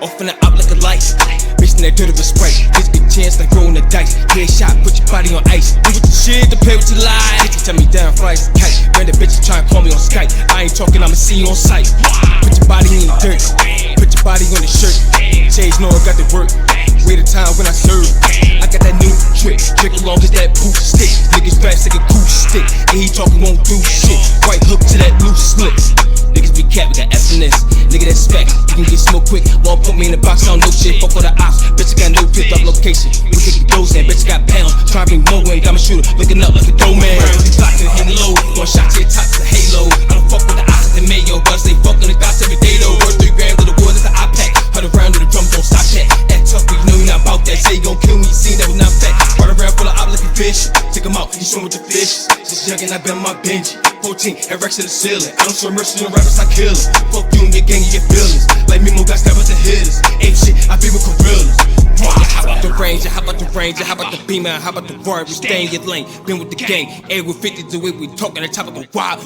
Off in the out like a light. Bitch in that dirt of a spray. Bitch get chance like rolling the dice. Headshot, put your body on ice. Do with the shit to play with your life. Bitch, tell me down, fly as a kite. Random bitches try and call me on Skype. I ain't talking, I'ma see you on sight. Put your body in the dirt. Put your body on the shirt. Shades know I got the work. Wait a time when I serve. I got that new trick. Trick along as that boot stick. Niggas fast like a cool stick. And he talking won't do shit. Right hook to that loose slip. Niggas be cat, we got F in this. Nigga that spec, you can get smoked quick. Won't put me in the box, I don't know shit. Fuck all the ops, bitch, I got no picked up location. We kick the doors in, bitch, I got pounds. Try to bring more in, got my shooter, looking up like a dough man. Clock to the hit low, one shot to your top is a halo. I don't fuck with the ops at the mayo, but they fucking the dots every day though. Worth 3 grams of the wood, that's an iPad. 100 round of the drum, don't stop that. That tough, but you know you not about that. Say you gon' kill me, you seen that was not fat. Run around full of op like a fish. Take him out, he swim with the fish. Since young and I been my Benji. 14, and Rex to the ceiling. I don't show mercy on rappers, I kill them. Fuck you and your gang and your feelings. Like me, more got stabbed with the hitters. Ape shit, I be with gorillas. How about the Ranger, how about the Ranger, how about the Beamer, how about the Warrior, we stay in your lane, been with the gang, A with 50 the way we talking, the top of a wild,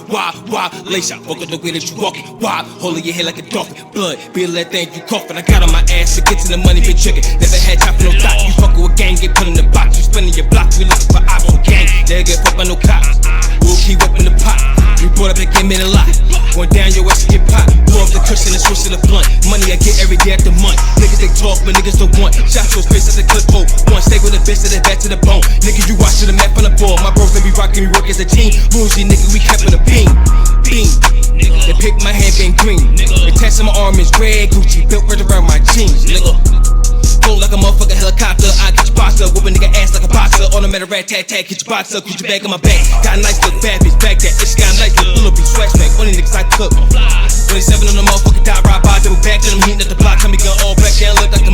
lace shot, walking the way that you walking, wild, holding your head like a dolphin, blood, be a that thing you coughing, I got on my ass to get to the money, big trigger, never had time for no doc, you fucking with gang, get put in the box, you spinning your block, we looking for ops on gang, they'll get fucked by no cops, we'll keep up in the pot, we brought up and came in a lot, going down your ass and get popped, blow up the cushion and switch to the blunt, money I get every day after month, niggas they talk but niggas don't want, shot your face at the clip hole. One stay with a bitch to the back to the bone. Nigga, you watch to the map on the ball. My bros, they be rockin', we work as a team. Bougie, nigga, we kept with a beam. They pick my hand, been green. They test my arm is red. Gucci built right around my jeans, nigga. Flow like a motherfucking helicopter. I get your box up, whip a nigga ass like a boxer. Automatic rat tat tat, get your box up, put your bag on my back. Got a nice look, bad bitch, back that. Bitch got a nice look, full of be swag smack. Only niggas I cook. 27 on the motherfucking die, ride by, double back to them, heating at the block. Tell me gun all black, down look like